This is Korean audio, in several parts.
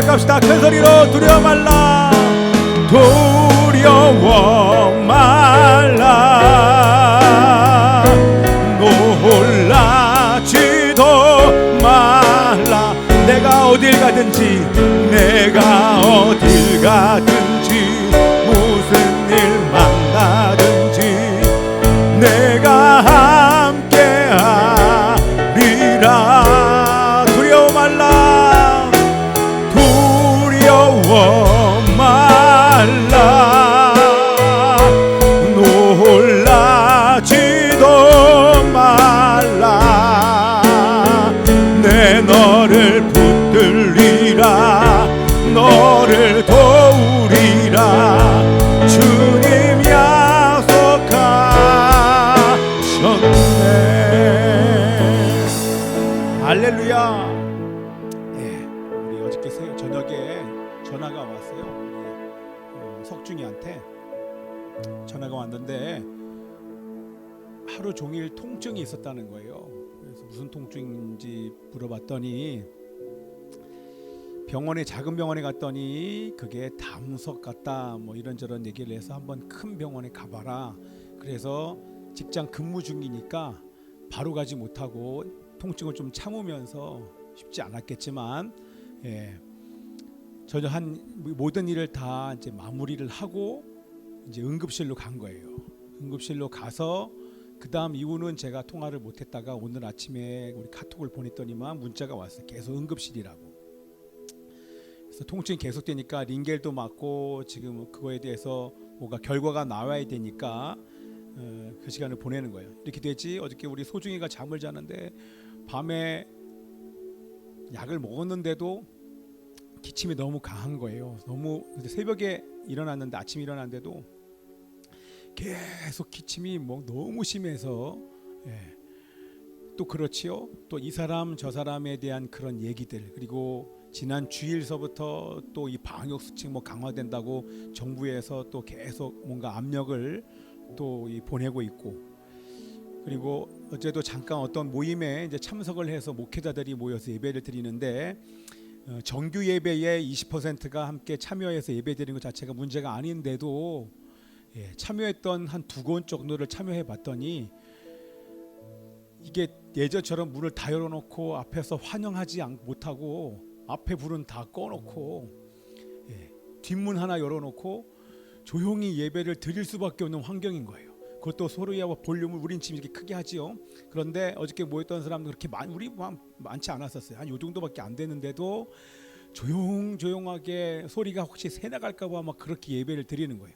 고백합시다. 큰 소리로 두려워 말라. 두려워 말라. 놀라지도 말라. 내가 어딜 가든지 내가 어딜 가든지 무슨 일 만나든지 내가 함께하리라. 두려워 말라. 두려워 말라. 놀라지도 말라. 내 너를 붙들리라. 너를 도우리라. 주님 약속하셨네. 할렐루야. 네, 우리 어저께 저녁에 전화가 왔어요. 우리 석중이한테 전화가 왔는데 하루 종일 통증이 있었다는 거예요. 그래서 무슨 통증인지 물어봤더니 작은 병원에 갔더니 그게 담석 같다 뭐 이런저런 얘기를 해서 한번 큰 병원에 가봐라. 그래서 직장 근무 중이니까 바로 가지 못하고 통증을 좀 참으면서 쉽지 않았겠지만 전혀 모든 일을 다 이제 마무리를 하고 이제 응급실로 간 거예요. 응급실로 가서 그 다음 이후는 제가 통화를 못했다가 오늘 아침에 우리 카톡을 보냈더니만 문자가 왔어요. 계속 응급실이라고. 그래서 통증이 계속되니까 링겔도 맞고 지금 그거에 대해서 뭔가 결과가 나와야 되니까 그 시간을 보내는 거예요. 이렇게 되지. 어저께 우리 소중이가 잠을 자는데 밤에 약을 먹었는데도 기침이 너무 강한 거예요. 새벽에 일어났는데 아침에 일어났는데도 계속 기침이 너무 심해서 또 그렇지요. 또 이 사람 저 사람에 대한 그런 얘기들, 그리고 지난 주일서부터 또 이 방역 수칙 강화된다고 정부에서 또 계속 뭔가 압력을 또 보내고 있고, 그리고 어제도 잠깐 어떤 모임에 이제 참석을 해서 목회자들이 모여서 예배를 드리는데 정규 예배의 20%가 함께 참여해서 예배 드리는 것 자체가 문제가 아닌데도 참여했던 한 2권 정도를 참여해 봤더니 이게 예전처럼 문을 다 열어놓고 앞에서 환영하지 못하고 앞에 불은 다 꺼놓고 뒷문 하나 열어놓고 조용히 예배를 드릴 수밖에 없는 환경인 거예요. 그것도 소리와 볼륨을 우린 지금 이렇게 크게 하지요. 그런데 어저께 모였던 사람도 그렇게 우리 많지 않았었어요. 한 요 정도밖에 안 되는데도 조용하게 소리가 혹시 새 나갈까봐 막 그렇게 예배를 드리는 거예요.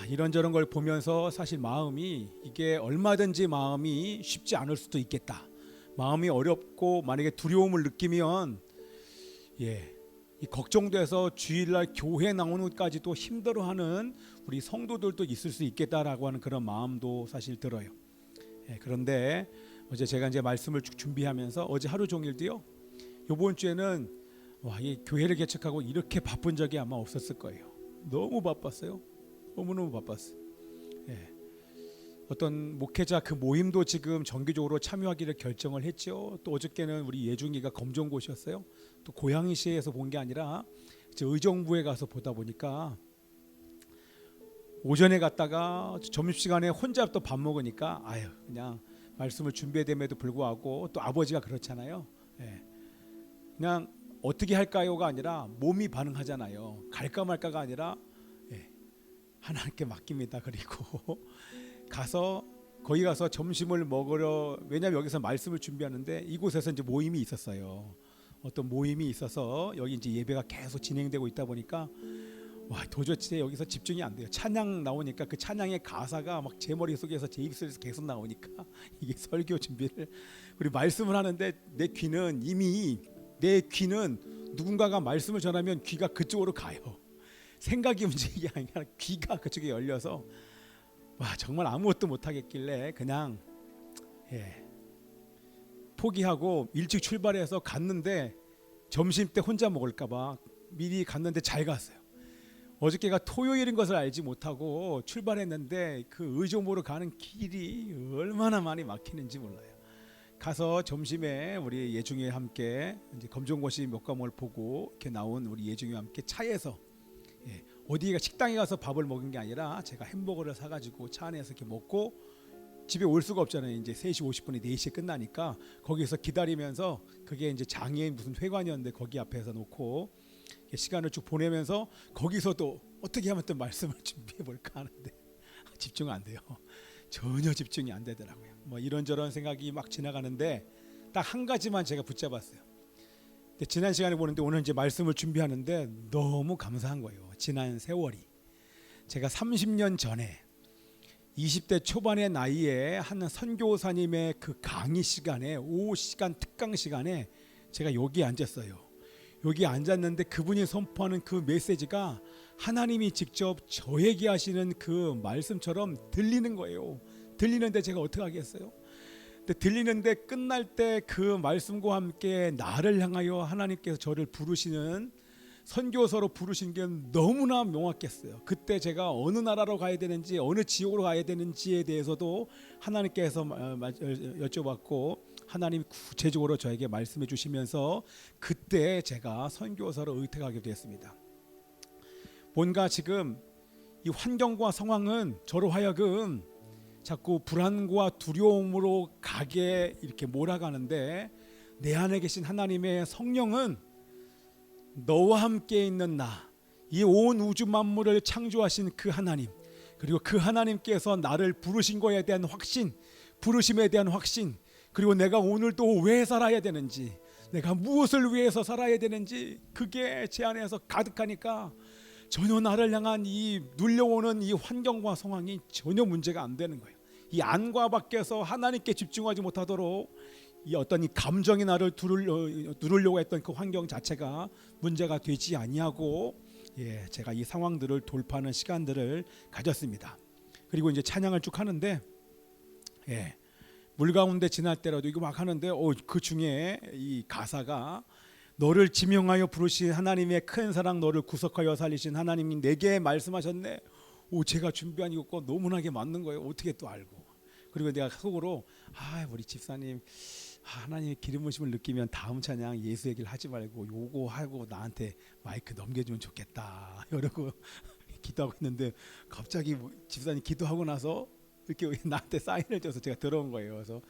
이런저런 걸 보면서 사실 마음이 이게 얼마든지 마음이 쉽지 않을 수도 있겠다. 마음이 어렵고 만약에 두려움을 느끼면 이 걱정돼서 주일날 교회 나오는 것까지도 힘들어하는 우리 성도들도 있을 수 있겠다라고 하는 그런 마음도 사실 들어요. 그런데 어제 제가 이제 말씀을 쭉 준비하면서 어제 하루 종일도요. 이번 주에는 이 교회를 개척하고 이렇게 바쁜 적이 아마 없었을 거예요. 너무 바빴어요. 너무너무 바빴어요. 어떤 목회자 그 모임도 지금 정기적으로 참여하기를 결정을 했죠. 또 어저께는 우리 예중이가 검정고시였어요. 또 고양시에서 본 게 아니라 의정부에 가서 보다 보니까 오전에 갔다가 점심시간에 혼자 또 밥 먹으니까 그냥 말씀을 준비됨에도 불구하고 또 아버지가 그렇잖아요. 그냥 어떻게 할까요가 아니라 몸이 반응하잖아요. 갈까 말까가 아니라 하나님께 맡깁니다. 그리고 거기 가서 점심을 먹으러, 왜냐하면 여기서 말씀을 준비하는데 이곳에서 이제 모임이 있었어요. 어떤 모임이 있어서 여기 이제 예배가 계속 진행되고 있다 보니까 도저히 여기서 집중이 안 돼요. 찬양 나오니까 그 찬양의 가사가 막 제 머릿속에서 제 입술에서 계속 나오니까 이게 설교 준비를 우리 말씀을 하는데 내 귀는 누군가가 말씀을 전하면 귀가 그쪽으로 가요. 생각이 움직이는 게 아니라 귀가 그쪽에 열려서 정말 아무것도 못하겠길래 그냥 포기하고 일찍 출발해서 갔는데 점심때 혼자 먹을까봐 미리 갔는데 잘 갔어요. 어저께가 토요일인 것을 알지 못하고 출발했는데 그 의정부로 가는 길이 얼마나 많이 막히는지 몰라요. 가서 점심에 우리 예중이와 함께 이제 검정고시 몇 과목을 보고 이렇게 나온 우리 예중이와 함께 차에서 어디가 식당에 가서 밥을 먹은 게 아니라 제가 햄버거를 사가지고 차 안에서 이렇게 먹고 집에 올 수가 없잖아요. 이제 3시 50분에 4시에 끝나니까 거기서 기다리면서 그게 이제 장애인 무슨 회관이었는데 거기 앞에서 놓고 시간을 쭉 보내면서 거기서도 어떻게 하면 또 말씀을 준비해 볼까 하는데 집중 안 돼요. 전혀 집중이 안 되더라고요. 뭐 이런저런 생각이 막 지나가는데 딱 한 가지만 제가 붙잡았어요. 근데 지난 시간에 보는데 오늘 이제 말씀을 준비하는데 너무 감사한 거예요. 지난 세월이 제가 30년 전에 20대 초반의 나이에 한 선교사님의 그 강의 시간에 오후 시간 특강 시간에 제가 여기 앉았어요. 여기 앉았는데 그분이 선포하는 그 메시지가 하나님이 직접 저에게 하시는 그 말씀처럼 들리는 거예요. 들리는데 제가 어떻게 하겠어요? 근데 들리는데 끝날 때 그 말씀과 함께 나를 향하여 하나님께서 저를 부르시는 선교사로 부르신 게 너무나 명확했어요. 그때 제가 어느 나라로 가야 되는지 어느 지역으로 가야 되는지에 대해서도 하나님께서 여쭤봤고 하나님이 구체적으로 저에게 말씀해 주시면서 그때 제가 선교사로 의택하게 되었습니다. 뭔가 지금 이 환경과 상황은 저로 하여금 자꾸 불안과 두려움으로 가게 이렇게 몰아가는데 내 안에 계신 하나님의 성령은 너와 함께 있는 나, 이 온 우주 만물을 창조하신 그 하나님, 그리고 그 하나님께서 나를 부르신 것에 대한 확신, 부르심에 대한 확신, 그리고 내가 오늘도 왜 살아야 되는지, 내가 무엇을 위해서 살아야 되는지 그게 제 안에서 가득하니까 전혀 나를 향한 이 눌려오는 이 환경과 상황이 전혀 문제가 안 되는 거예요. 이 안과 밖에서 하나님께 집중하지 못하도록 이 어떤 이 감정이 나를 누르려고 했던 그 환경 자체가 문제가 되지 아니하고 제가 이 상황들을 돌파하는 시간들을 가졌습니다. 그리고 이제 찬양을 쭉 하는데 물 가운데 지날 때라도 이거 막 하는데 그 중에 이 가사가 너를 지명하여 부르신 하나님의 큰 사랑 너를 구속하여 살리신 하나님이 내게 말씀하셨네. 제가 준비한 이거 너무나게 맞는 거예요. 어떻게 또 알고. 그리고 내가 속으로 우리 집사님 하나님의 기름 부으심을 느끼면 다음 찬양 예수 얘기를 하지 말고 요거 하고 나한테 마이크 넘겨주면 좋겠다 이러고 기도하고 있는데 갑자기 집사님 기도하고 나서 이렇게 나한테 사인을 줘서 제가 들어온 거예요. 그래서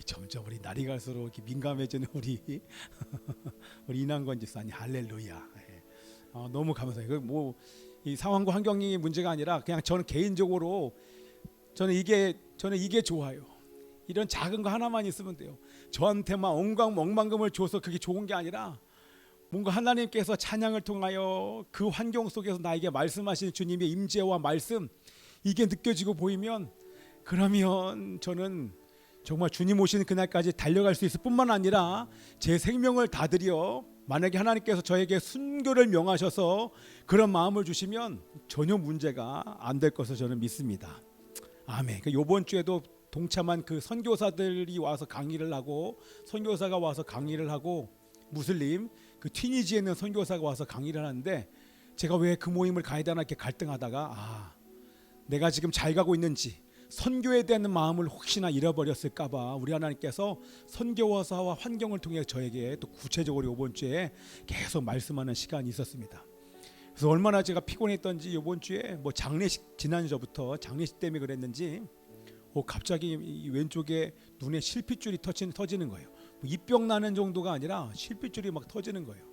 점점 우리 날이 갈수록 이렇게 민감해지는 우리 이난권 집사님 할렐루야. 너무 감사해요. 뭐 이 상황과 환경이 문제가 아니라 그냥 저는 개인적으로 저는 이게 좋아요. 이런 작은 거 하나만 있으면 돼요. 저한테만 억만금을 줘서 그게 좋은 게 아니라 뭔가 하나님께서 찬양을 통하여 그 환경 속에서 나에게 말씀하시는 주님의 임재와 말씀 이게 느껴지고 보이면 그러면 저는 정말 주님 오시는 그날까지 달려갈 수 있을 뿐만 아니라 제 생명을 다 드려 만약에 하나님께서 저에게 순교를 명하셔서 그런 마음을 주시면 전혀 문제가 안 될 것을 저는 믿습니다. 아멘. 이번 주에도 동참한 그 선교사들이 와서 강의를 하고 선교사가 와서 강의를 하고 무슬림 그 튀니지에 있는 선교사가 와서 강의를 하는데 제가 왜 그 모임을 가야 되나 이렇게 갈등하다가 내가 지금 잘 가고 있는지 선교에 대한 마음을 혹시나 잃어버렸을까봐 우리 하나님께서 선교사와 환경을 통해 저에게 또 구체적으로 이번 주에 계속 말씀하는 시간이 있었습니다. 그래서 얼마나 제가 피곤했던지 이번 주에 뭐 장례식 지난주부터 장례식 때문에 그랬는지 갑자기 왼쪽에 눈에 실핏줄이 터지는 거예요. 입병 나는 정도가 아니라 실핏줄이 막 터지는 거예요.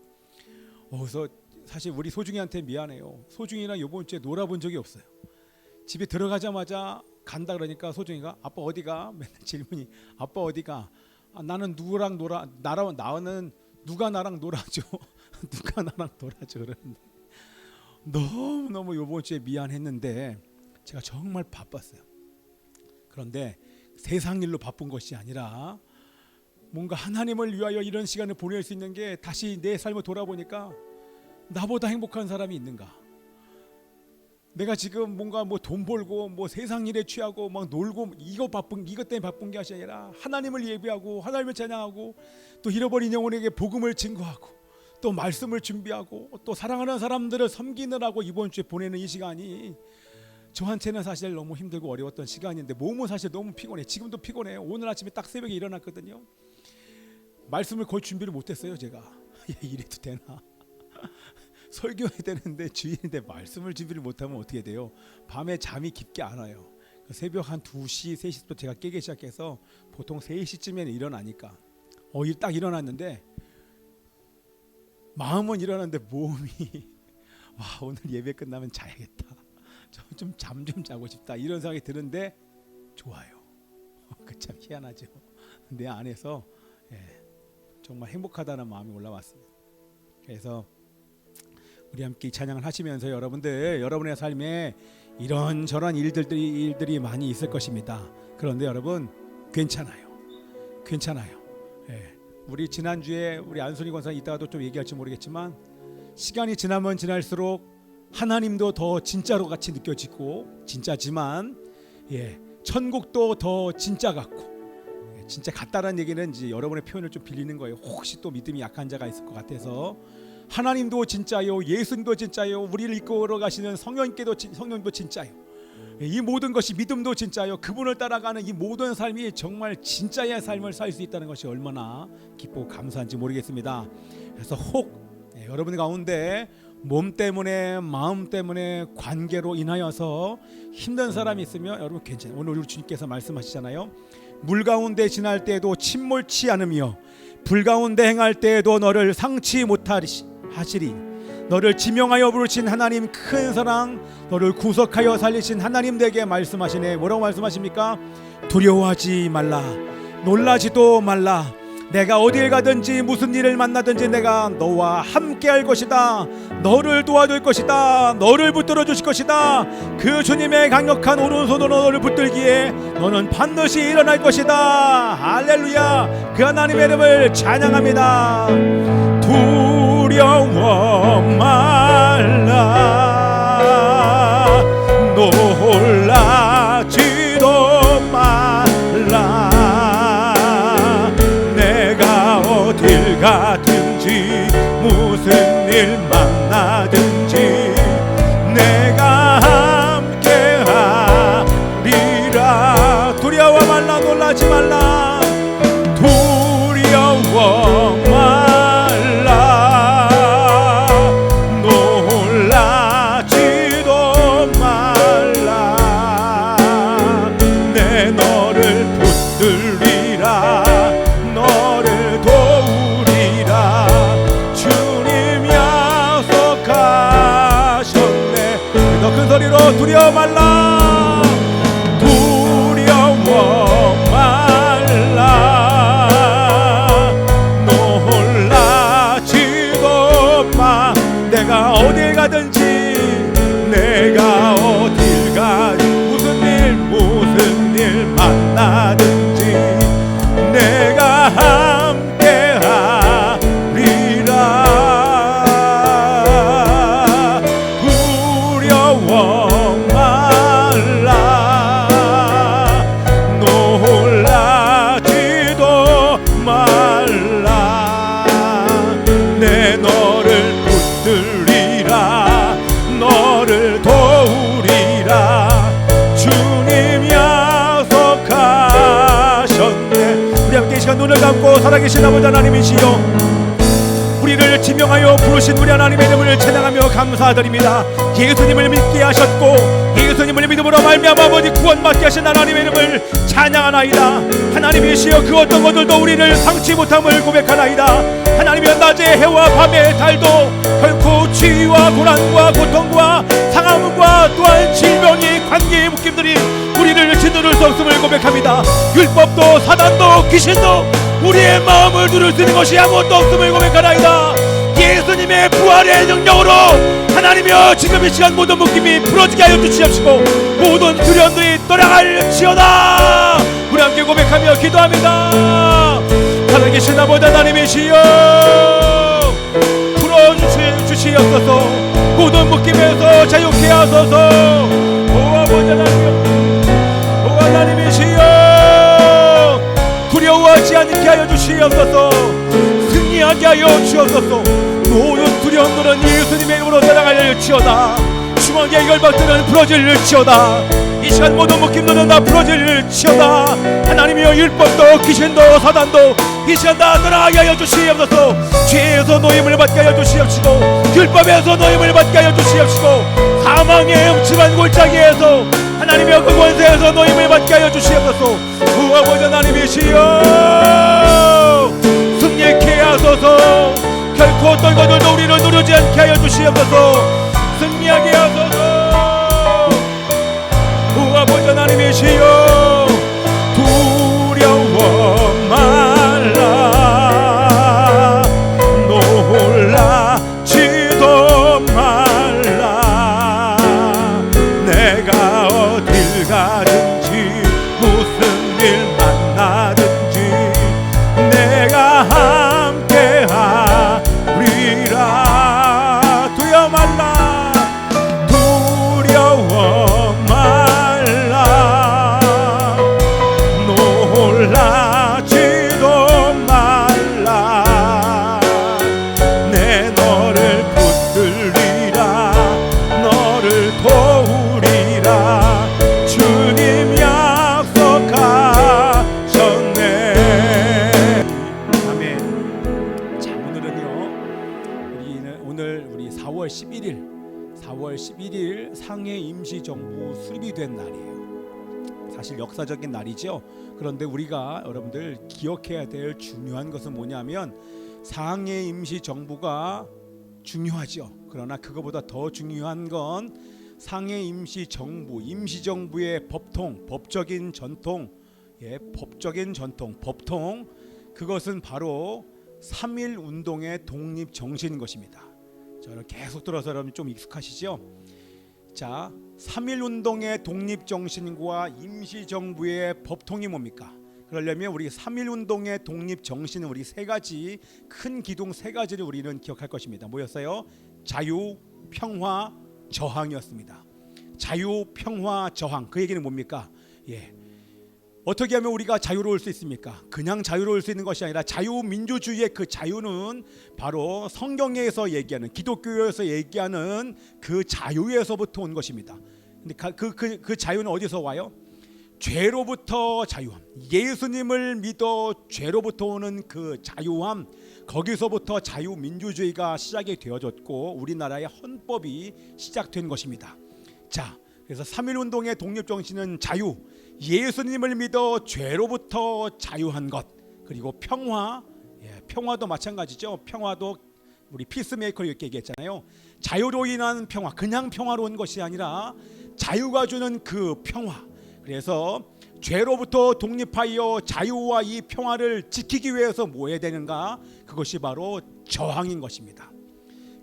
그래서 사실 우리 소중이한테 미안해요. 소중이랑 이번 주에 놀아본 적이 없어요. 집에 들어가자마자 간다 그러니까 소중이가 아빠 어디가? 맨날 질문이 아빠 어디가? 나는 누구랑 놀아? 나는 누가 나랑 놀아줘? 누가 나랑 놀아줘? 그러는데 너무 이번 주에 미안했는데 제가 정말 바빴어요. 그런데 세상 일로 바쁜 것이 아니라 뭔가 하나님을 위하여 이런 시간을 보낼 수 있는 게 다시 내 삶을 돌아보니까 나보다 행복한 사람이 있는가? 내가 지금 뭔가 뭐 돈 벌고 뭐 세상 일에 취하고 막 놀고 이것 때문에 바쁜 게 아니라 하나님을 예배하고 하나님을 찬양하고 또 잃어버린 영혼에게 복음을 증거하고 또 말씀을 준비하고 또 사랑하는 사람들을 섬기느라고 이번 주에 보내는 이 시간이 저한테는 사실 너무 힘들고 어려웠던 시간인데 몸은 사실 너무 피곤해. 지금도 피곤해요. 오늘 아침에 딱 새벽에 일어났거든요. 말씀을 거의 준비를 못했어요. 제가 이래도 되나? 설교해야 되는데 주일인데 말씀을 준비를 못하면 어떻게 돼요? 밤에 잠이 깊게 안 와요. 새벽 한 2시, 3시부터 제가 깨기 시작해서 보통 3시쯤에는 일어나니까 딱 일어났는데 마음은 일어났는데 몸이 와, 오늘 예배 끝나면 자야겠다. 좀 잠 좀 자고 싶다. 이런 생각이 드는데 좋아요. 그 참 희한하죠. 내 안에서 정말 행복하다는 마음이 올라왔습니다. 그래서 우리 함께 찬양을 하시면서 여러분의 삶에 이런저런 일들이 많이 있을 것입니다. 그런데 여러분 괜찮아요. 우리 지난주에 우리 안순이 권사 이따가도 좀 얘기할지 모르겠지만 시간이 지나면 지날수록 하나님도 더 진짜로 같이 느껴지고 진짜지만 천국도 더 진짜 같고 진짜 같다라는 얘기는 이제 여러분의 표현을 좀 빌리는 거예요. 혹시 또 믿음이 약한 자가 있을 것 같아서 하나님도 진짜요, 예수님도 진짜요, 우리를 이끌어 가시는 성령도 진짜요. 이 모든 것이 믿음도 진짜요. 그분을 따라가는 이 모든 삶이 정말 진짜의 삶을 살 수 있다는 것이 얼마나 기쁘고 감사한지 모르겠습니다. 그래서 혹 여러분 가운데 몸 때문에 마음 때문에 관계로 인하여서 힘든 사람이 있으면 여러분 괜찮아요. 오늘 우리 주님께서 말씀하시잖아요. 물 가운데 지날 때에도 침몰치 않으며 불 가운데 행할 때에도 너를 상치 못하시리. 너를 지명하여 부르신 하나님 큰 사랑, 너를 구속하여 살리신 하나님 내게 말씀하시네. 뭐라고 말씀하십니까? 두려워하지 말라, 놀라지도 말라. 내가 어디에 가든지 무슨 일을 만나든지 내가 너와 함께 할 것이다. 너를 도와줄 것이다. 너를 붙들어 주실 것이다. 그 주님의 강력한 오른손으로 너를 붙들기에 너는 반드시 일어날 것이다. 할렐루야. 그 하나님의 이름을 찬양합니다. 두려워 말라, 놀라지도 말라. 어딜 가든지 무슨 일 만나든지 내가 함께하리라. 두려워 말라, 놀라지 말라. 두려워 말라, 놀라지도 말라. 내 너를 붙들리라. 너를 도우리라. 주님 약속하셨네. 더 큰 소리로 두려워 말라, 두려워 말라, 놀라지도 마. 내가 어딜 가든지 내가 어딜 가든지 무슨 일 만나든지 내가 함께하리라. 두려워 말라, 놀라지도 말라. 내 너를 붙들리라. 너를 도우리라. 주님 약속하셨네. 우리 함께 이 시간 눈을 감고 살아계신 아버지 하나님이시여, 우리를 지명하여 부르신 우리 하나님의 이름을 찬양하며 감사드립니다. 예수님을 믿게 하셨고 예수님을 믿음으로 말미암아 아버지 구원받게 하신 하나님의 이름을 찬양하나이다. 하나님이시여, 그 어떤 것들도 우리를 상치 못함을 고백하나이다. 하나님이여, 낮에 해와 밤에 달도 결코 치유와 고난과 고통과 상함과 또한 질병이 관계의 묶임들이 우리를 짓누를 수 없음을 고백합니다. 율법도 사단도 귀신도 우리의 마음을 누를 수 있는 것이 아무것도 없음을 고백하나이다. 예수님의 부활의 능력으로 하나님이여, 지금 이 시간 모든 묶임이 풀어지게 하여 주시옵시고 모든 두려움들이 떠나갈지어다. 우리 함께 고백하며 기도합니다. 살아계신 아버지 하나님이시여, 풀어주시옵소서. 모든 묶임에서 자유케 하소서. 오 아버지 하나님이시여, 두려워하지 않게 하여 주시옵소서. 승리하게 하여 주옵소서. 모든 두려움들은 예수님의 이름으로 떠나갈지어다. 중앙에 열방들은 부러질지어다. 이 시간 모든 묶임들은 다 부러질지어다. 하나님이여 율법도 귀신도 사단도 이 시간 다 떠나게 하여 주시옵소서. 죄에서 노임을 받게 하여 주시옵시고 율법에서 노임을 받게 하여 주시옵시고 사망의 음침한 골짜기에서 하나님이여 그 권세에서 노임을 받게 하여 주시옵소서. 주 아버지 하나님이시여 승리케 하소서. 결코 어떤 것들도 우리를 누르지 않게 하여 주시옵소서. 승리하게 하소서. 주 아버지 하나님이시여 두려워 말라 놀라지도 말라. 내가 어딜 가든지 무슨 일 만나든지 내가 함께하리라. 두려워 말라 두려워 말라 놀라지도 말라. 내 너를 붙들리라 너를 도우리라 주님 약속하셨네. 아멘. 자, 오늘 우리 4월 11일 상해 임시정부 수립이 된 날이에요. 사실 역사적인 날이죠. 그런데 우리가 여러분들 기억해야 될 중요한 것은 뭐냐면 상해 임시정부가 중요하죠. 그러나 그거보다 더 중요한 건 상해 임시정부, 임시정부의 법통, 법적인 전통, 법통, 그것은 바로 3.1 운동의 독립 정신인 것입니다. 저를 계속 들어서 여러분 좀 익숙하시죠? 자, 3.1 운동의 독립 정신과 임시정부의 법통이 뭡니까? 그러려면 우리 3.1 운동의 독립 정신은 우리 세 가지 큰 기둥 세 가지를 우리는 기억할 것입니다. 뭐였어요? 자유, 평화, 저항이었습니다. 자유, 평화, 저항. 그 얘기는 뭡니까? 어떻게 하면 우리가 자유로울 수 있습니까? 그냥 자유로울 수 있는 것이 아니라 자유민주주의의 그 자유는 바로 성경에서 얘기하는, 기독교에서 얘기하는 그 자유에서부터 온 것입니다. 근데 그 자유는 어디서 와요? 죄로부터 자유함. 예수님을 믿어 죄로부터 오는 그 자유함, 거기서부터 자유민주주의가 시작이 되어졌고 우리나라의 헌법이 시작된 것입니다. 자, 그래서 3.1 운동의 독립정신은 자유, 예수님을 믿어 죄로부터 자유한 것, 그리고 평화, 평화도 마찬가지죠. 평화도 우리 피스메이커 이렇게 얘기했잖아요. 자유로 인한 평화, 그냥 평화로운 것이 아니라 자유가 주는 그 평화. 그래서 죄로부터 독립하여 자유와 이 평화를 지키기 위해서 뭐 해야 되는가? 그것이 바로 저항인 것입니다.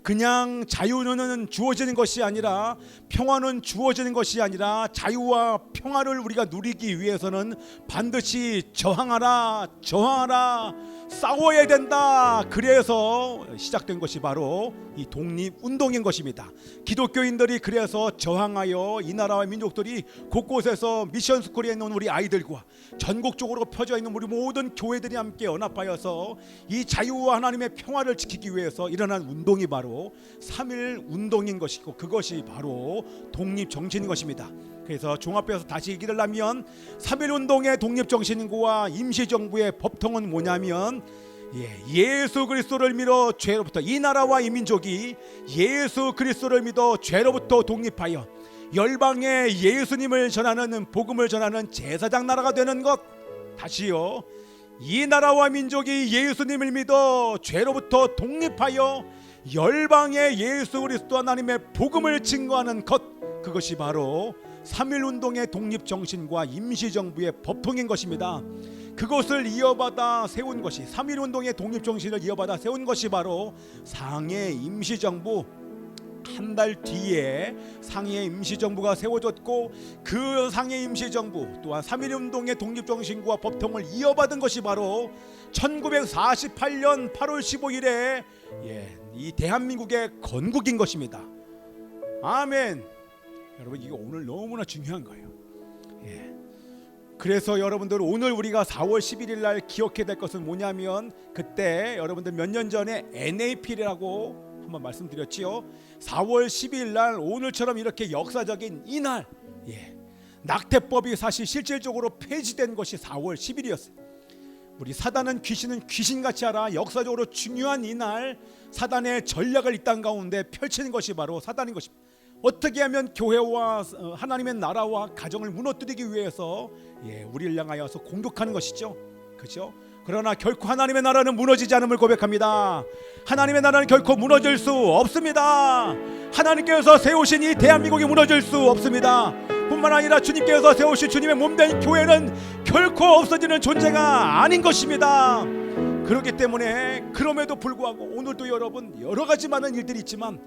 그냥 자유는 주어지는 것이 아니라, 평화는 주어지는 것이 아니라 자유와 평화를 우리가 누리기 위해서는 반드시 저항하라, 싸워야 된다. 그래서 시작된 것이 바로 이 독립운동인 것입니다. 기독교인들이 그래서 저항하여 이 나라와 민족들이 곳곳에서 미션 스쿨에 있는 우리 아이들과 전국적으로 펴져 있는 우리 모든 교회들이 함께 연합하여서 이 자유와 하나님의 평화를 지키기 위해서 일어난 운동이 바로 3.1 운동인 것이고, 그것이 바로 독립정신인 것입니다. 그래서 종합해서 다시 얘기를 하면 3.1 운동의 독립정신과 임시정부의 법통은 뭐냐면, 예수 그리스도를 믿어 죄로부터, 이 나라와 이 민족이 예수 그리스도를 믿어 죄로부터 독립하여 열방에 예수님을 전하는, 복음을 전하는 제사장 나라가 되는 것. 다시요, 이 나라와 민족이 예수님을 믿어 죄로부터 독립하여 열방에 예수 그리스도 하나님의 복음을 증거하는 것, 그것이 바로 3.1 운동의 독립정신과 임시정부의 법통인 것입니다. 그것을 이어받아 세운 것이, 3.1 운동의 독립정신을 이어받아 세운 것이 바로 상해 임시정부. 한 달 뒤에 상해 임시정부가 세워졌고, 그 상해 임시정부 또한 3.1 운동의 독립정신과 법통을 이어받은 것이 바로 1948년 8월 15일에 이 대한민국의 건국인 것입니다. 아멘. 여러분, 이게 오늘 너무나 중요한 거예요. 그래서 여러분들, 오늘 우리가 4월 11일 날 기억해야 될 것은 뭐냐면, 그때 여러분들 몇 년 전에 NAP라고 한번 말씀드렸지요. 4월 12일 날 오늘처럼 이렇게 역사적인 이날, 낙태법이 사실 실질적으로 폐지된 것이 4월 10일이었어요. 우리 사단은 귀신은 귀신같이 알아 역사적으로 중요한 이날 사단의 전략을 이 땅 가운데 펼치는 것이 바로 사단인 것입니다. 어떻게 하면 교회와 하나님의 나라와 가정을 무너뜨리기 위해서 우리를 향하여서 공격하는 것이죠. 그렇죠? 그러나 결코 하나님의 나라는 무너지지 않음을 고백합니다. 하나님의 나라는 결코 무너질 수 없습니다. 하나님께서 세우신 이 대한민국이 무너질 수 없습니다. 뿐만 아니라 주님께서 세우신 주님의 몸된 교회는 결코 없어지는 존재가 아닌 것입니다. 그렇기 때문에 그럼에도 불구하고 오늘도 여러분 여러 가지 많은 일들이 있지만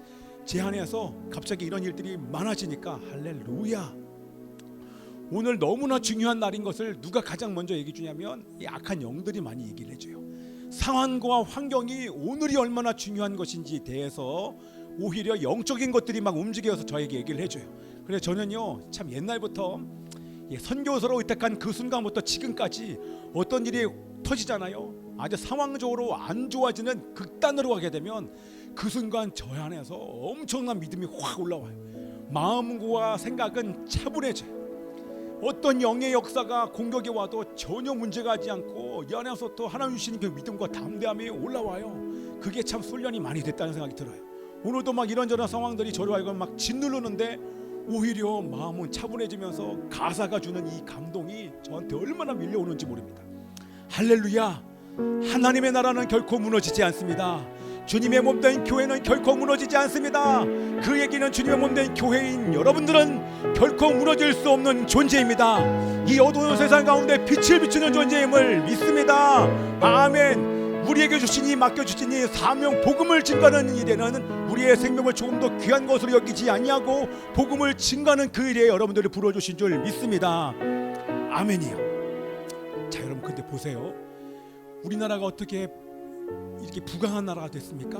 제 안에서 갑자기 이런 일들이 많아지니까 할렐루야. 오늘 너무나 중요한 날인 것을 누가 가장 먼저 얘기해 주냐면 이 악한 영들이 많이 얘기를 해줘요. 상황과 환경이 오늘이 얼마나 중요한 것인지에 대해서 오히려 영적인 것들이 막 움직여서 저에게 얘기를 해줘요. 그래서 저는요 참 옛날부터 선교사로 의탁한 그 순간부터 지금까지 어떤 일이 터지잖아요. 아주 상황적으로 안 좋아지는 극단으로 가게 되면 그 순간 저 안에서 엄청난 믿음이 확 올라와요. 마음과 생각은 차분해져요. 어떤 영의 역사가 공격이 와도 전혀 문제가 하지 않고 이 안에서 또 하나님 주시는 그 믿음과 담대함이 올라와요. 그게 참 훈련이 많이 됐다는 생각이 들어요. 오늘도 막 이런저런 상황들이 저를 알고 막 짓누르는데 오히려 마음은 차분해지면서 가사가 주는 이 감동이 저한테 얼마나 밀려오는지 모릅니다. 할렐루야. 하나님의 나라는 결코 무너지지 않습니다. 주님의 몸된 교회는 결코 무너지지 않습니다. 그 얘기는 주님의 몸된 교회인 여러분들은 결코 무너질 수 없는 존재입니다. 이 어두운 세상 가운데 빛을 비추는 존재임을 믿습니다. 아멘. 우리에게 주시니 맡겨주시니 사명 복음을 증거하는 일에는 우리의 생명을 조금 더 귀한 것으로 여기지 아니하고 복음을 증거하는 그 일에 여러분들을 불러주신 줄 믿습니다. 아멘이요. 자 여러분 근데 보세요. 우리나라가 어떻게 이렇게 부강한 나라가 됐습니까?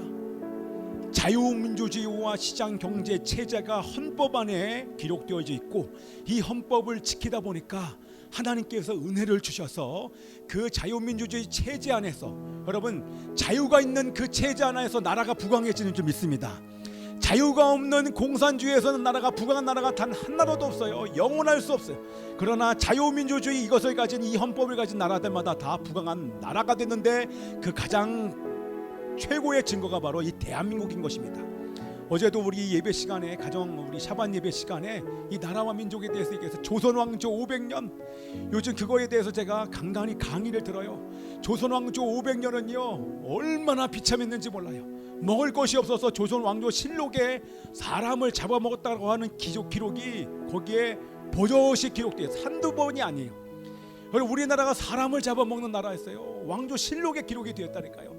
자유민주주의와 시장경제 체제가 헌법 안에 기록되어져 있고 이 헌법을 지키다 보니까 하나님께서 은혜를 주셔서 그 자유민주주의 체제 안에서 여러분 자유가 있는 그 체제 안에서 나라가 부강해지는 줄 믿습니다. 자유가 없는 공산주의에서는 나라가 부강한 나라가 단 한 나라도 없어요. 영원할 수 없어요. 그러나 자유민주주의 이것을 가진 이 헌법을 가진 나라들마다 다 부강한 나라가 됐는데 그 가장 최고의 증거가 바로 이 대한민국인 것입니다. 어제도 우리 예배 시간에 우리 샤반 예배 시간에 이 나라와 민족에 대해서 얘기해서 조선 왕조 500년 요즘 그거에 대해서 제가 간간히 강의를 들어요. 조선 왕조 500년은요 얼마나 비참했는지 몰라요. 먹을 것이 없어서 조선 왕조 실록에 사람을 잡아먹었다고 하는 기록이 거기에 버젓이 기록돼요. 한두 번이 아니에요. 우리나라가 사람을 잡아먹는 나라였어요. 왕조 실록에 기록이 되었다니까요.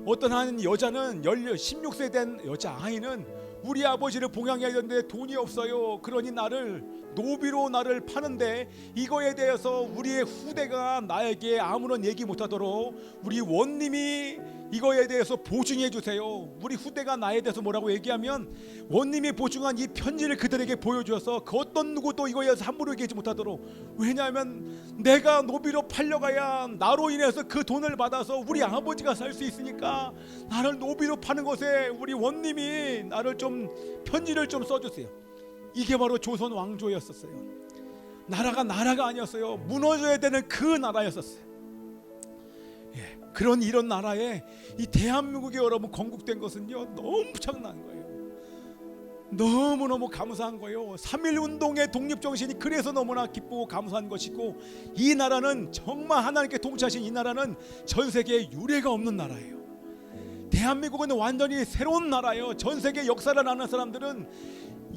어떤 한 여자는 16세 된 여자아이는 우리 아버지를 봉양해야 되는데 돈이 없어요. 그러니 노비로 나를 파는데 이거에 대해서 우리의 후대가 나에게 아무런 얘기 못하도록 우리 원님이 이거에 대해서 보증해 주세요. 우리 후대가 나에 대해서 뭐라고 얘기하면 원님이 보증한 이 편지를 그들에게 보여주어서 그 어떤 누구도 이거에 대해서 함부로 얘기하지 못하도록. 왜냐하면 내가 노비로 팔려가야 나로 인해서 그 돈을 받아서 우리 아버지가 살 수 있으니까 나를 노비로 파는 것에 우리 원님이 나를 좀 편지를 좀 써주세요. 이게 바로 조선 왕조였었어요. 나라가 아니었어요. 무너져야 되는 그 나라였었어요. 그런 이런 나라에 이 대한민국이 여러분 건국된 것은요 너무 엄청난 거예요. 너무너무 감사한 거예요. 3.1운동의 독립정신이 그래서 너무나 기쁘고 감사한 것이고 이 나라는 정말 하나님께 동치하신 이 나라는 전 세계에 유례가 없는 나라예요. 대한민국은 완전히 새로운 나라예요. 전 세계 역사를 아는 사람들은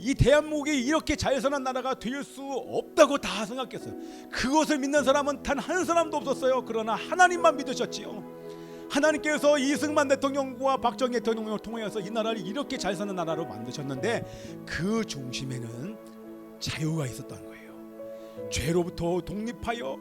이 대한민국이 이렇게 잘 사는 나라가 될 수 없다고 다 생각했어요. 그것을 믿는 사람은 단 한 사람도 없었어요. 그러나 하나님만 믿으셨지요. 하나님께서 이승만 대통령과 박정희 대통령을 통해서 이 나라를 이렇게 잘 사는 나라로 만드셨는데 그 중심에는 자유가 있었던 거예요. 죄로부터 독립하여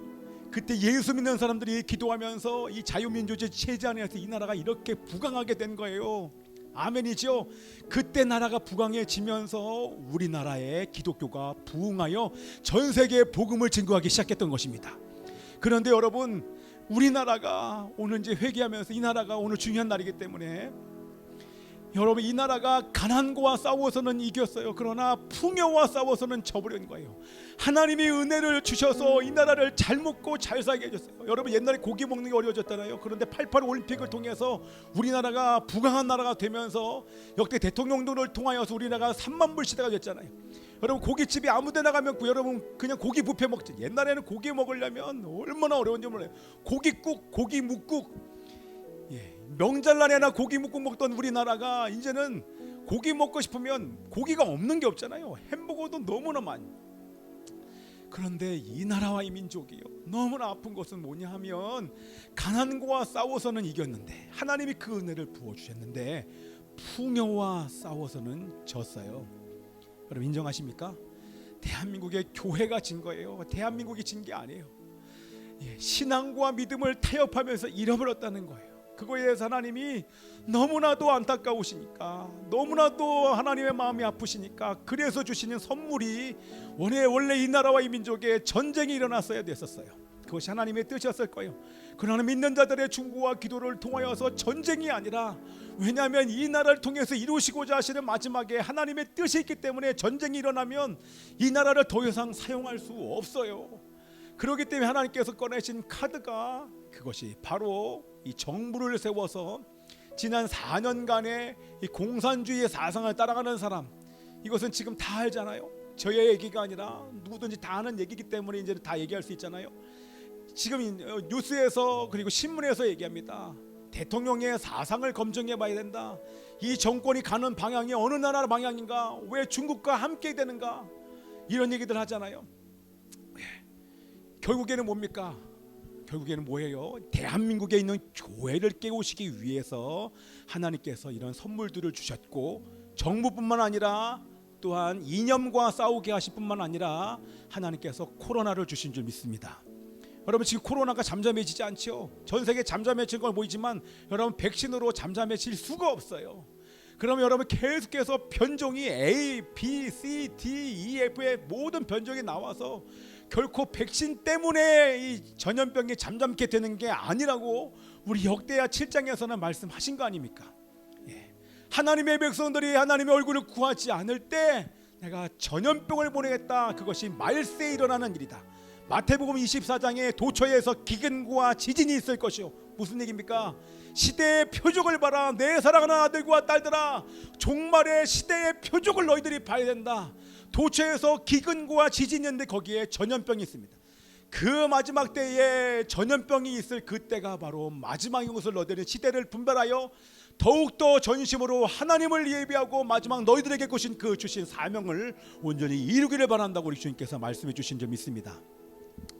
그때 예수 믿는 사람들이 기도하면서 이 자유민주주의 체제 안에서 이 나라가 이렇게 부강하게 된 거예요. 아멘이죠. 그때 나라가 부강해지면서 우리나라의 기독교가 부흥하여 전 세계에 복음을 증거하기 시작했던 것입니다. 그런데 여러분 우리나라가 오늘 이제 회개하면서 이 나라가 오늘 중요한 날이기 때문에 여러분, 이 나라가 가난과 싸워서는 이겼어요. 그러나 풍요와 싸워서는 져버린 거예요. 하나님이 은혜를 주셔서 이 나라를 잘 먹고 잘 살게 해줬어요. 여러분, 옛날에 고기 먹는 게 어려워졌잖아요. 그런데 88 올림픽을 통해서 우리나라가 부강한 나라가 되면서 역대 대통령들을 통하여서 우리나라가 3만 불 시대가 됐잖아요. 여러분, 고깃집이 아무 데나 가면 여러분 그냥 고기 뷔페 먹지. 옛날에는 고기 먹으려면 얼마나 어려운지 몰라요. 고깃국, 고기 묵국, 명절날에나 고기 묵국 먹던 우리나라가 이제는 고기 먹고 싶으면 고기가 없는 게 없잖아요. 햄버거도 너무나 많이. 그런데 이 나라와 이 민족이요, 너무나 아픈 것은 뭐냐 하면 가난과 싸워서는 이겼는데 하나님이 그 은혜를 부어주셨는데 풍요와 싸워서는 졌어요. 여러분, 인정하십니까? 대한민국의 교회가 진 거예요. 대한민국이 진 게 아니에요. 신앙과 믿음을 타협하면서 잃어버렸다는 거예요. 그거에 대해서 하나님이 너무나도 안타까우시니까, 너무나도 하나님의 마음이 아프시니까 그래서 주시는 선물이 원래 이 나라와 이 민족에 전쟁이 일어났어야 됐었어요. 그것이 하나님의 뜻이었을 거예요. 그러나 믿는 자들의 중보와 기도를 통하여서 전쟁이 아니라, 왜냐하면 이 나라를 통해서 이루시고자 하시는 마지막에 하나님의 뜻이 있기 때문에 전쟁이 일어나면 이 나라를 더 이상 사용할 수 없어요. 그렇기 때문에 하나님께서 꺼내신 카드가 그것이 바로 이 정부를 세워서 지난 4년간의 이 공산주의의 사상을 따라가는 사람, 이것은 지금 다 알잖아요. 저의 얘기가 아니라 누구든지 다 아는 얘기이기 때문에 이제 다 얘기할 수 있잖아요. 지금 뉴스에서 그리고 신문에서 얘기합니다. 대통령의 사상을 검증해 봐야 된다. 이 정권이 가는 방향이 어느 나라 방향인가, 왜 중국과 함께 되는가, 이런 얘기들 하잖아요. 결국에는 뭡니까? 결국에는 뭐예요? 대한민국에 있는 교회를 깨우시기 위해서 하나님께서 이런 선물들을 주셨고, 정부뿐만 아니라 또한 이념과 싸우게 하실 뿐만 아니라 하나님께서 코로나를 주신 줄 믿습니다. 여러분, 지금 코로나가 잠잠해지지 않죠? 전 세계 잠잠해진 걸 보이지만 여러분, 백신으로 잠잠해질 수가 없어요. 그러면 여러분, 계속해서 변종이 A, B, C, D, E, F의 모든 변종이 나와서 결코 백신 때문에 이 전염병이 잠잠게 되는 게 아니라고 우리 역대하 7장에서는 말씀하신 거 아닙니까? 하나님의 백성들이 하나님의 얼굴을 구하지 않을 때 내가 전염병을 보내겠다. 그것이 말세에 일어나는 일이다. 마태복음 24장에 도처에서 기근과 지진이 있을 것이요. 무슨 얘기입니까? 시대의 표적을 봐라. 내 사랑하는 아들과 딸들아, 종말의 시대의 표적을 너희들이 봐야 된다. 도처에서 기근과 지진이 있는데 거기에 전염병이 있습니다. 그 마지막 때에 전염병이 있을 그때가 바로 마지막인 것을 너희들이 시대를 분별하여 더욱더 전심으로 하나님을 예비하고 마지막 너희들에게 주신 사명을 온전히 이루기를 바란다고 우리 주님께서 말씀해 주신 줄 믿습니다.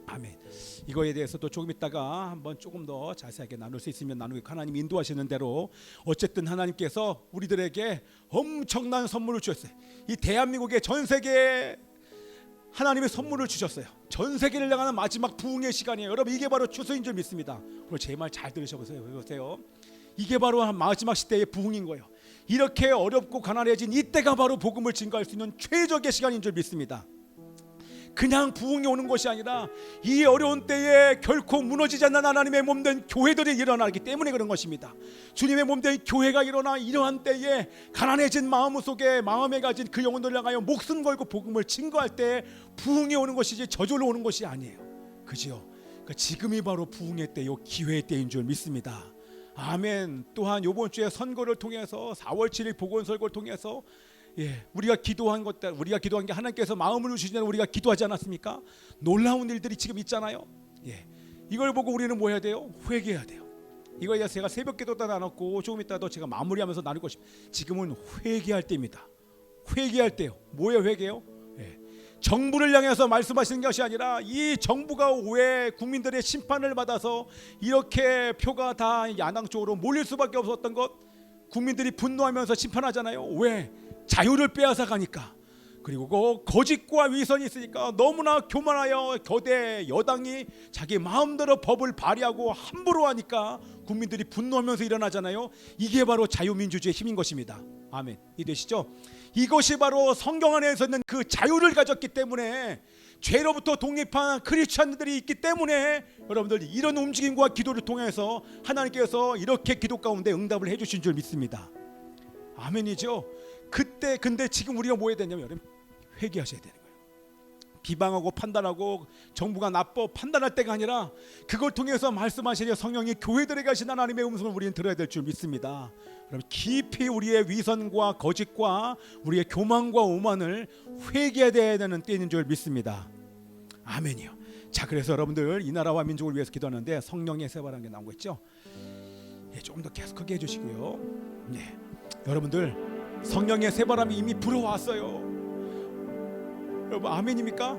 아멘. 이거에 대해서도 조금 있다가 한번 조금 더 자세하게 나눌 수 있으면 나누고, 하나님 인도하시는 대로 어쨌든 하나님께서 우리들에게 엄청난 선물을 주셨어요. 이 대한민국에 전 세계에 하나님의 선물을 주셨어요. 전 세계를 향하는 마지막 부흥의 시간이에요. 여러분, 이게 바로 추수인 줄 믿습니다. 그리고 제 말 잘 들으셔보세요. 이게 바로 마지막 시대의 부흥인 거예요. 이렇게 어렵고 가난해진 이때가 바로 복음을 증거할 수 있는 최적의 시간인 줄 믿습니다. 그냥 부흥이 오는 것이 아니라 이 어려운 때에 결코 무너지지 않는 하나님의 몸된 교회들이 일어나기 때문에 그런 것입니다. 주님의 몸된 교회가 일어나 이러한 때에 가난해진 마음 속에 마음에 가진 그 영혼들을 향하여 목숨 걸고 복음을 증거할 때 부흥이 오는 것이지 저절로 오는 것이 아니에요. 그죠? 그러니까 지금이 바로 부흥의 때요, 기회의 때인 줄 믿습니다. 아멘. 또한 이번 주에 선거를 통해서 4월 7일 보건설교를 통해서 우리가 기도한 게 하나님께서 마음을 주시는 우리가 기도하지 않았습니까? 놀라운 일들이 지금 있잖아요. 이걸 보고 우리는 뭐 해야 돼요? 회개해야 돼요. 이거에 대해서 제가 새벽 기도도 나눴고 조금 이따도 제가 마무리하면서 나눌 것입니다. 지금은 회개할 때입니다. 회개할 때요. 뭐예요, 회개요? 정부를 향해서 말씀하시는 것이 아니라 이 정부가 왜 국민들의 심판을 받아서 이렇게 표가 다 야당 쪽으로 몰릴 수밖에 없었던 것, 국민들이 분노하면서 심판하잖아요. 왜? 자유를 빼앗아 가니까. 그리고 그 거짓과 위선이 있으니까 너무나 교만하여 거대 여당이 자기 마음대로 법을 발의하고 함부로 하니까 국민들이 분노하면서 일어나잖아요. 이게 바로 자유민주주의의 힘인 것입니다. 아멘. 이해되시죠? 이것이 바로 성경 안에서 있는 그 자유를 가졌기 때문에, 죄로부터 독립한 크리스찬들이 있기 때문에 여러분들 이런 움직임과 기도를 통해서 하나님께서 이렇게 기도 가운데 응답을 해주신 줄 믿습니다. 아멘이죠. 그때 근데 지금 우리가 뭐 해야 되냐면 여러분 회개하셔야 되는 거예요. 비방하고 판단하고 정부가 나빠 판단할 때가 아니라 그걸 통해서 말씀하시는 성령이 교회들에 가신 하나님의 음성을 우리는 들어야 될 줄 믿습니다. 그럼 깊이 우리의 위선과 거짓과 우리의 교만과 오만을 회개해야 되는 때인 줄 믿습니다. 아멘이요. 자, 그래서 여러분들 이 나라와 민족을 위해서 기도하는데 성령의 세바라는 게 나온 거 있죠. 조금 더 계속 크게 해주시고요. 여러분들 성령의 세바람이 이미 불어왔어요. 여러분 아멘입니까?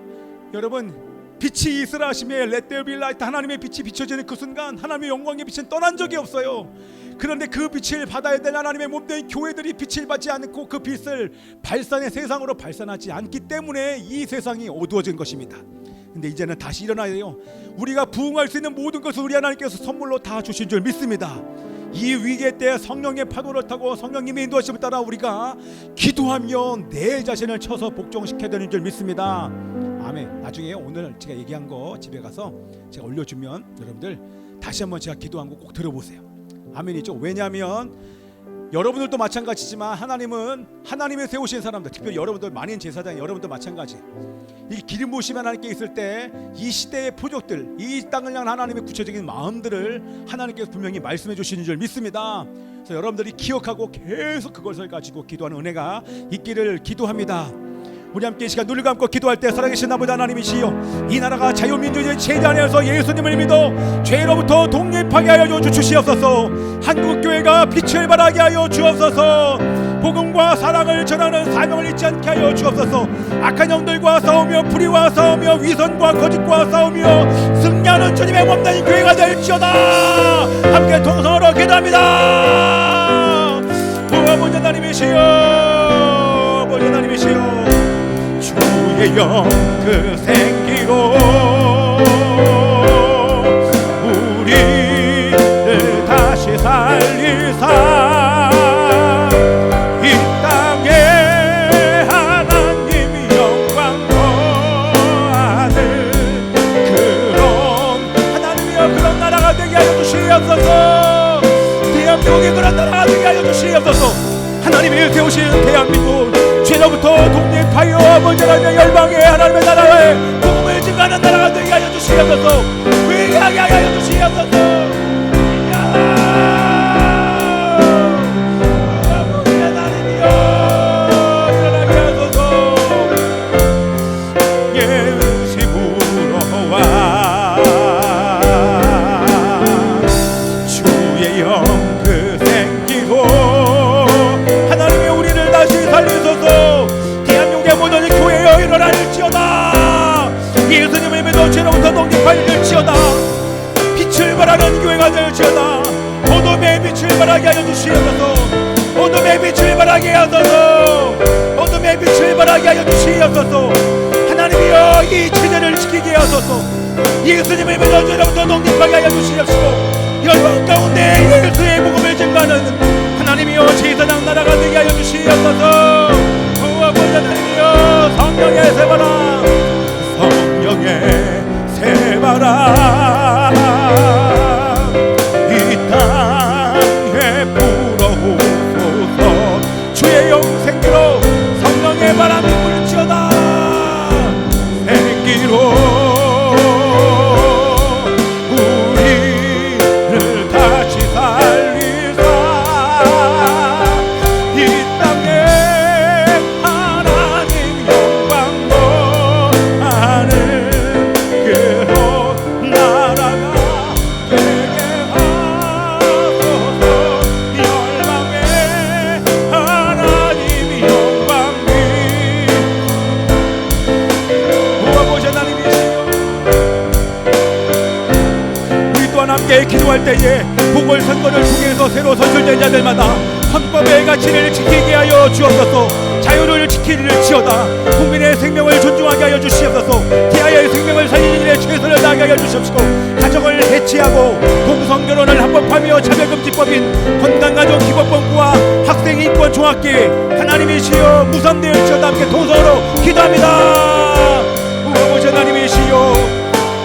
여러분 빛이 있으라 하시며 Let there be light, 하나님의 빛이 비춰지는 그 순간 하나님의 영광의 빛은 떠난 적이 없어요. 그런데 그 빛을 받아야 될 하나님의 몸된 교회들이 빛을 받지 않고 그 빛을 발산의 세상으로 발산하지 않기 때문에 이 세상이 어두워진 것입니다. 근데 이제는 다시 일어나야 돼요. 우리가 부응할 수 있는 모든 것을 우리 하나님께서 선물로 다 주신 줄 믿습니다. 이 위기의 때 성령의 파도를 타고 성령님의 인도하심을 따라 우리가 기도하며 내 자신을 쳐서 복종시켜야 되는 줄 믿습니다. 아멘. 나중에 오늘 제가 얘기한 거 집에 가서 제가 올려주면 여러분들 다시 한번 제가 기도한 거 꼭 들어보세요. 아멘이죠. 왜냐하면 여러분들도 마찬가지지만 하나님은 하나님의 세우신 사람들, 특별히 여러분들 만인 제사장 여러분도 마찬가지. 이 기름 부으심이 하나님께 있을 때 이 시대의 표적들, 이 땅을 향한 하나님의 구체적인 마음들을 하나님께서 분명히 말씀해 주시는 줄 믿습니다. 그래서 여러분들이 기억하고 계속 그것을 가지고 기도하는 은혜가 있기를 기도합니다. 우리 함께 이 시간 눈을 감고 기도할 때 살아계신 아버지 하나님이시여, 이 나라가 자유민주주의 체제 안에서 예수님을 믿어 죄로부터 독립하게 하여 주시옵소서. 한국교회가 빛을 발하게 하여 주옵소서. 복음과 사랑을 전하는 사명을 잊지 않게 하여 주옵소서. 악한 영들과 싸우며 불의와 싸우며 위선과 거짓과 싸우며 승리하는 주님의 몸된 교회가 될지어다. 함께 통성으로 기도합니다. 아버지 하나님이시여, 아버지 하나님이시여, 주의 영 그 생기로 우리를 다시 살리사 이 땅에 하나님이 영광 거하는 그런 하나님이여 그런 나라가 되게 하여 주시옵소서. 대한민국이 그런 나라가 되게 하여 주시옵소서. 하나님이 세우신 대한민국 죄로부터 독립하여 아버지 하나님의 열방의 하나님의 나라에 복음을 증가하는 나라가 되게 하여 주시옵소서. 회개하게 하여 주시옵소서. 아버지 하나님이여 일어나게 하소서. 예수 불어와 주의 영 그 생기로 하나님이 우리를 다시 살리소서. 대한민국의 모든 교회여 일어날지어다. 예수님을 믿어 죄로부터 독립할지어다. 빛을 발하는 교회가 될지어다. 어둠의 빛을 발하게 하여 주시옵소서. 어둠의 빛을 발하게 하소서. 어둠의 빛을 발하게 하여 주시옵소서. 하나님이여 이 체제를 지키게 하소서. 예수님을 믿어 죄로부터 독립하게 하여 주시옵시고 열방 가운데 예수의 복음을 증거하는 하나님이여 제사장 나라가 되게 하여 주시옵소서. 아버지 하나님이여 성령의 세바람, 성령의 세바람 이 땅에 불어오소서. 주의 영 생기로 성령의 바람이 불지어다. 생기로 기도할 때에 보궐선거를 통해서 새로 선출된 자들마다 헌법의 가치를 지키게 하여 주옵소서. 자유를 지키리지어다. 국민의 생명을 존중하게 하여 주시옵소서. 대하의 생명을 살리는 일에 최선을 다하게 하여 주시옵시고 가정을 해치하고 동성결혼을 합법화하며 차별금지법인 건강가족기본법과 학생인권 종합기 하나님이시여 무산되었지어다. 함께 동서로 기도합니다. 아버지 하나님이시여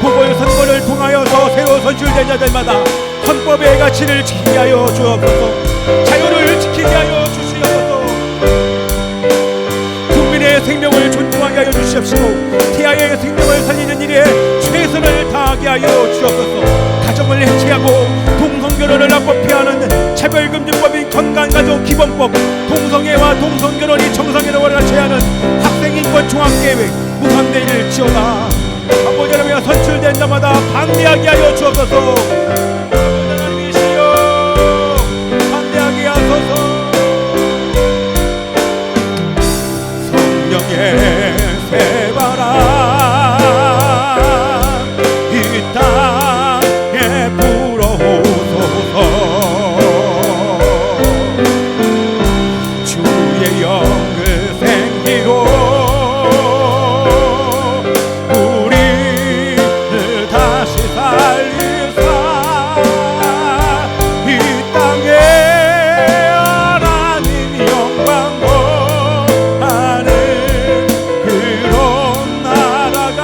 보궐선거를 통하여서 새로 선출된 자들마다 헌법의 가치를 지키게 하여 주옵소서. 자유를 지키게 하여 주시옵소서. 생명을 존중하게 하여 주시옵시고 태아의 생명을 살리는 일에 최선을 다하게 하여 주옵소서. 가정을 해체하고 동성결혼을 합법화하는 차별금지법인 건강가족기본법, 동성애와 동성결혼이 정상회로를 제하는 학생인권 종합계획 무산되일지어다. 아버지 하나님이여 선출된 자마다 반대하게 하여 주옵소서. 하나님이시여 반대하게 하소서. 성령의 새바람 이 땅에 불어오소서. 주의 영을 생기로 우리를 다시 살리사 이 땅에 하나님 영광 하는 그런 나라가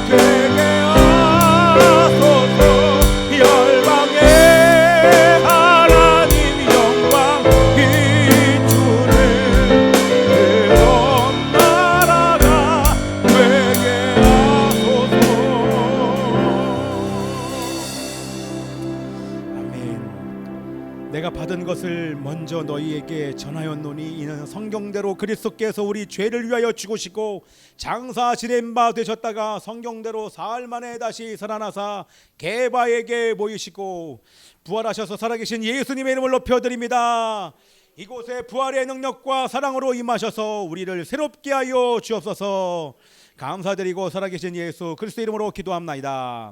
되게 하소서. 열방에 하나님 영광 비추는 그런 나라가 되게 하소서. 아멘. 내가 받은 것을 먼저 너희에게 전하였노니 이는 성경대로 그리스도께서 우리 죄를 위하여 죽으시고 장사 지낸 바 되셨다가 성경대로 사흘 만에 다시 살아나사 게바에게 모이시고 부활하셔서 살아계신 예수님의 이름을 높여드립니다. 이곳에 부활의 능력과 사랑으로 임하셔서 우리를 새롭게 하여 주옵소서. 감사드리고 살아계신 예수 그리스도 이름으로 기도합나이다.